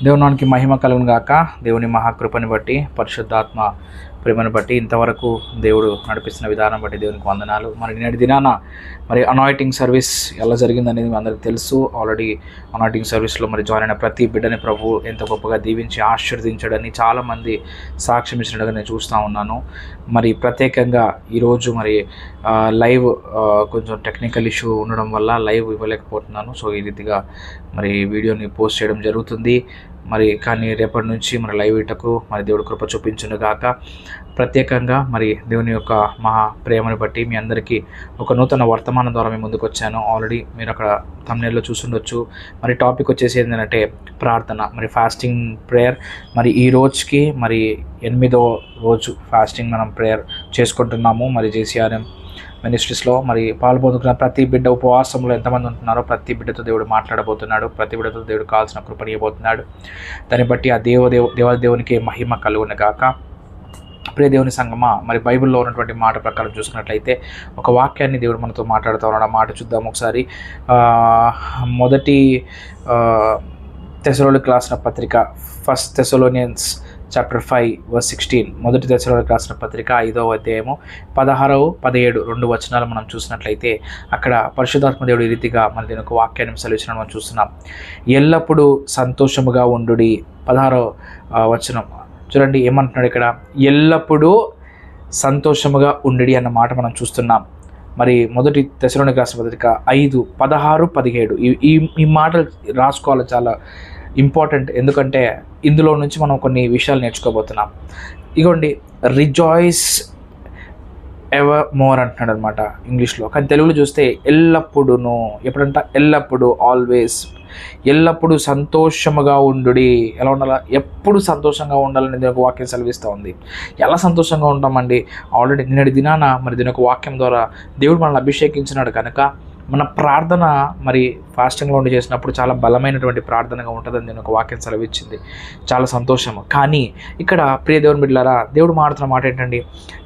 దేవునికి మహిమ కలుగును గాక. దేవుని మహాకృపని బట్టి, పరిశుద్ధాత్మ ప్రేమను బట్టి, ఇంతవరకు దేవుడు నడిపిస్తున్న విధానం బట్టి దేవునికి వందనాలు. మరి నేటి దినాన అనాయింటింగ్ సర్వీస్ ఎలా జరిగిందనేది మీ అందరికీ తెలుసు. ఆల్రెడీ అనాయింటింగ్ సర్వీస్లో జాయిన్ అయిన ప్రతి బిడ్డని ప్రభు ఎంత గొప్పగా దీవించి ఆశీర్వదించడని చాలామంది సాక్ష్యం ఇచ్చినట్టుగా నేను చూస్తూ ఉన్నాను. ప్రత్యేకంగా ఈరోజు లైవ్ కొంచెం టెక్నికల్ ఇష్యూ ఉండడం వల్ల లైవ్ ఇవ్వలేకపోతున్నాను. సో ఈ రీతిగా వీడియోని పోస్ట్ చేయడం జరుగుతుంది. కానీ రేపటి నుంచి లైవ్ ఇటకు దేవుడు కృప చూపించును గాక. ప్రత్యేకంగా దేవుని యొక్క మహా ప్రేమను బట్టి మీ అందరికీ ఒక నూతన వర్తమానం ద్వారా మేము ముందుకు వచ్చాను. ఆల్రెడీ మీరు అక్కడ థంబ్నెయిల్లో చూసుండొచ్చు. టాపిక్ వచ్చేసి ఏంటంటే ప్రార్థన, ఫాస్టింగ్ ప్రేయర్. ఈ రోజుకి 8వ రోజు ఫాస్టింగ్ మనం ప్రేయర్ చేసుకుంటున్నాము. జేసీఆర్ఎం మినిస్ట్రీస్లో పాల్పొందుకున్న ప్రతి బిడ్డ ఉపవాసంలో ఎంతమంది ఉంటున్నారో ప్రతి బిడ్డతో దేవుడు మాట్లాడబోతున్నాడు. ప్రతి బిడ్డతో దేవుడు కావాల్సిన కృపణీయబోతున్నాడు. దాన్ని బట్టి ఆ దేవాదేవునికి మహిమ కలుగును గాక. ప్రియ దేవుని సంగమా, బైబిల్లో ఉన్నటువంటి మాట ప్రకారం చూసుకున్నట్లయితే ఒక వాక్యాన్ని దేవుడు మనతో మాట్లాడుతూ ఉన్నాడు. ఆ మాట చూద్దాం ఒకసారి. మొదటి తెస్సలోనికీయులకు రాసిన పత్రిక, 1 Thessalonians chapter 5:16, మొదటి తెస్సలోనికీయులకు రాసిన పత్రిక 5వ అధ్యాయము 16, 17 రెండు వచనాలు మనం చూసినట్లయితే అక్కడ పరిశుద్ధాత్మ దేవుడు ఈ రీతిగా దీని యొక్క వాక్యాన్ని సెలవించడం మనం చూస్తున్నాం. ఎల్లప్పుడూ సంతోషముగా ఉండుడి. 16వ వచనం చూడండి ఏమంటున్నాడు ఇక్కడ. ఎల్లప్పుడూ సంతోషముగా ఉండుడి అన్న మాట మనం చూస్తున్నాం. మొదటి తెస్సలోనికీయులకు రాసిన పత్రిక 5, 16, 17 ఈ మాటలు రాసుకోవాలి, చాలా ఇంపార్టెంట్. ఎందుకంటే ఇందులో నుంచి మనం కొన్ని విషయాలు నేర్చుకోబోతున్నాం. ఇగోండి, రిజాయిస్ ఎవర్ మోర్ అంటున్నాడు అనమాట ఇంగ్లీష్లో. కానీ తెలుగులో చూస్తే ఎల్లప్పుడూను, ఎప్పుడంట ఎల్లప్పుడూ, ఆల్వేస్, ఎల్లప్పుడూ సంతోషముగా ఉండుడి. ఎలా ఉండాలా? ఎప్పుడు సంతోషంగా ఉండాలని దీని ఒక వాక్యం సెలవిస్తూ ఉంది. ఎలా సంతోషంగా ఉంటామండి? ఆల్రెడీ నిన్నటి దినాన దీని ఒక వాక్యం ద్వారా దేవుడు మనల్ని అభిషేకించినాడు కనుక మన ప్రార్థన ఫాస్టింగ్లో ఉండి చేసినప్పుడు చాలా బలమైనటువంటి ప్రార్థనగా ఉంటుందని నేను ఒక వాక్యం సెలవిచ్చింది. చాలా సంతోషం. కానీ ఇక్కడ ప్రియ దేవుని బిడ్డలారా, దేవుడు మాట్లాడుతున్న మాట ఏంటండి?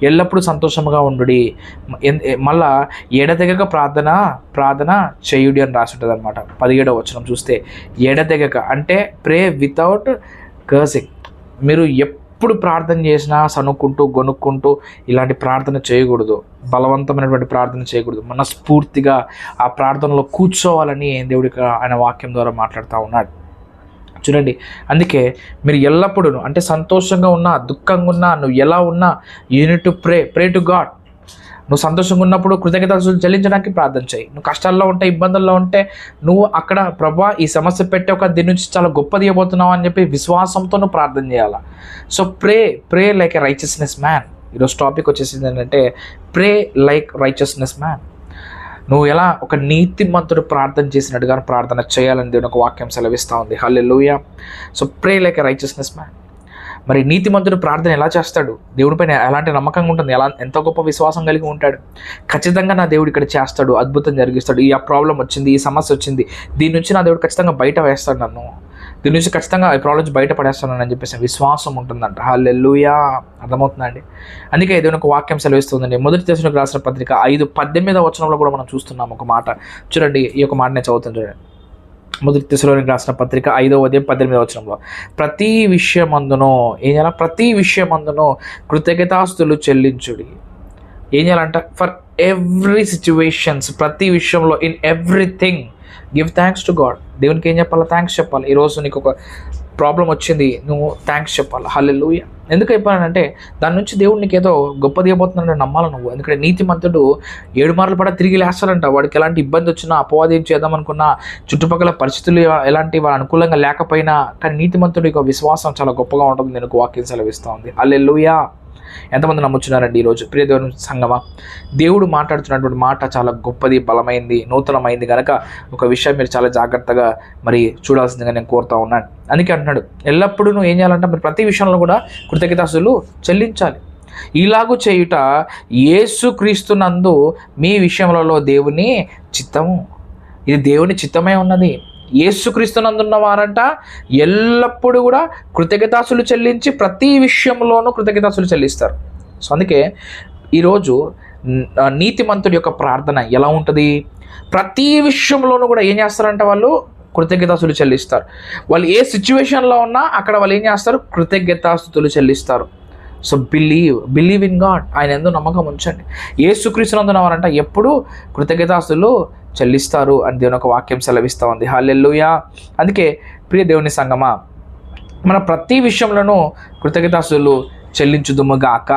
ఎల్లప్పుడూ సంతోషంగా ఉండుడి. మళ్ళా ఎడతెగక ప్రార్థన చేయుడి అని రాసి ఉంటుంది అనమాట. 17వ వచనం చూస్తే ఎడతెగక అంటే ప్రే వితౌట్ కర్సింగ్. మీరు ఎప్పుడు ప్రార్థన చేసినా సనుక్కుంటూ గొనుక్కుంటూ ఇలాంటి ప్రార్థన చేయకూడదు. బలవంతమైనటువంటి ప్రార్థన చేయకూడదు. మనస్ఫూర్తిగా ఆ ప్రార్థనలో కూర్చోవాలని దేవుడికి ఆయన వాక్యం ద్వారా మాట్లాడుతూ ఉన్నాడు. చూడండి, అందుకే మీరు ఎల్లప్పుడూ అంటే సంతోషంగా ఉన్నా, దుఃఖంగా ఉన్నా, నువ్వు ఎలా ఉన్నా, you need to pray to God. నువ్వు సంతోషంగా ఉన్నప్పుడు కృతజ్ఞతలు చెల్లించడానికి ప్రార్థన చేయి. నువ్వు కష్టాల్లో ఉంటే, ఇబ్బందుల్లో ఉంటే, నువ్వు అక్కడ ప్రభా ఈ సమస్య పెట్టి దీని నుంచి చాలా గొప్పది ఇవ్వబోతున్నావు అని చెప్పి విశ్వాసంతో నువ్వు ప్రార్థన చేయాలా. So pray like a righteousness man. ఈరోజు టాపిక్ వచ్చేసింది ఏంటంటే ప్రే లైక్ రైచియస్నెస్ మ్యాన్. నువ్వు ఎలా ఒక నీతిమంతుడు ప్రార్థన చేసినట్టుగా ప్రార్థన చేయాలని దేవుని ఒక వాక్యం సెలవిస్తూ ఉంది. Hallelujah. So pray like a righteousness man. నీతిమంతుడు ప్రార్థన ఎలా చేస్తాడు? దేవుడిపైన ఎలాంటి నమ్మకంగా ఉంటుంది, ఎంత గొప్ప విశ్వాసం కలిగి ఉంటాడు. ఖచ్చితంగా నా దేవుడు ఇక్కడ చేస్తాడు, అద్భుతం జరిగిస్తాడు. ఈ ప్రాబ్లం వచ్చింది, ఈ సమస్య వచ్చింది, దీని నుంచి నా దేవుడు ఖచ్చితంగా బయట వేస్తాడు, నన్ను దీని నుంచి ఖచ్చితంగా ఈ ప్రాబ్లం నుంచి బయటపడేస్తాను అని చెప్పేసి విశ్వాసం ఉంటుందంట. హల్లెలూయా. అర్థమవుతుందండి? అందుకే దేవుని ఒక వాక్యం సెలవిస్తుందండి. మొదటి తెస్సలోనికీయులకు రాసిన పత్రిక 5:18వ వచనంలో కూడా మనం చూస్తున్నాం ఒక మాట. చూడండి, ఈ యొక్క మాట నేను చదువుతాను చూడండి. మొదటి తెస్సలోనికీయులకు రాసిన పత్రిక 5వ అధ్యాయం 18వ వచనంలో, ప్రతి విషయమందును ఏం చేయాలి? ప్రతి విషయమందును కృతజ్ఞతాస్తుతులు చెల్లించుడి. ఏం చేయాలంట? ఫర్ ఎవ్రీ సిచ్యువేషన్స్, ప్రతి విషయంలో, in everything give thanks to God. దేవునికి ఏం చెప్పాలి? థ్యాంక్స్ చెప్పాలి. ఈరోజు నీకు ఒక ప్రాబ్లం వచ్చింది, నువ్వు థ్యాంక్స్ చెప్పాలి. హల్లెలూయా. ఎందుకు చెప్పానంటే దాని నుంచి దేవుడు నీకు ఏదో గొప్పది ఇవ్వబోతున్నాడని నమ్మాలి నువ్వు. ఎందుకంటే నీతిమంతుడు 7 మార్లు పడ తిరిగి లేస్తాడంట. వాడికి ఎలాంటి ఇబ్బంది వచ్చినా, అపవాదం చేద్దామనుకున్నా, చుట్టుపక్కల పరిస్థితులు ఎలాంటి వాళ్ళ అనుకూలంగా లేకపోయినా, కానీ నీతిమంతుడి యొక్క విశ్వాసం చాలా గొప్పగా ఉంటుంది. నేను వాక్యం సెలవిస్తూ ఉంది. హల్లెలూయా. ఎంతమంది నమ్ముచున్నారండి ఈరోజు? ప్రియ దేవుని సంగమా, దేవుడు మాట్లాడుతున్నటువంటి మాట చాలా గొప్పది, బలమైంది, నూతనమైంది కనుక ఒక విషయం మీరు చాలా జాగ్రత్తగా చూడాల్సిందిగా నేను కోరుతా ఉన్నాను. అందుకే అంటున్నాడు, ఎల్లప్పుడూ నువ్వు ఏం చేయాలంటే ప్రతి విషయంలో కూడా కృతజ్ఞతాస్తుతులు చెల్లించాలి. ఇలాగూ చేయుట యేసుక్రీస్తునందు మీ విషయములలో దేవుని చిత్తము. ఇది దేవుని చిత్తమే ఉన్నది. యేసుక్రీస్తునందున్న వారంట ఎల్లప్పుడూ కూడా కృతజ్ఞతాస్తుతులు చెల్లించి ప్రతి విషయంలోనూ కృతజ్ఞతాస్తుతులు చెల్లిస్తారు. సో అందుకే ఈరోజు నీతిమంతుడి యొక్క ప్రార్థన ఎలా ఉంటుంది? ప్రతి విషయంలోనూ కూడా ఏం చేస్తారంట? వాళ్ళు కృతజ్ఞతాస్తులు చెల్లిస్తారు. వాళ్ళు ఏ సిచ్యువేషన్లో ఉన్నా అక్కడ వాళ్ళు ఏం చేస్తారు? కృతజ్ఞతాస్తుతులు చెల్లిస్తారు. So believe in God. ఆయన ఎందు నమ్మకం ఉంచండి. యేసుక్రీస్తునందున్నవారంట ఎప్పుడు కృతజ్ఞతాస్తులు చెల్లిస్తారు అని దేవుని ఒక వాక్యం సెలవిస్తూ ఉంది. హల్లెలూయా. అందుకే ప్రియ దేవుని సంగమా, మన ప్రతి విషయంలోనూ కృతజ్ఞతాస్తులు చెల్లించుదుముగాక.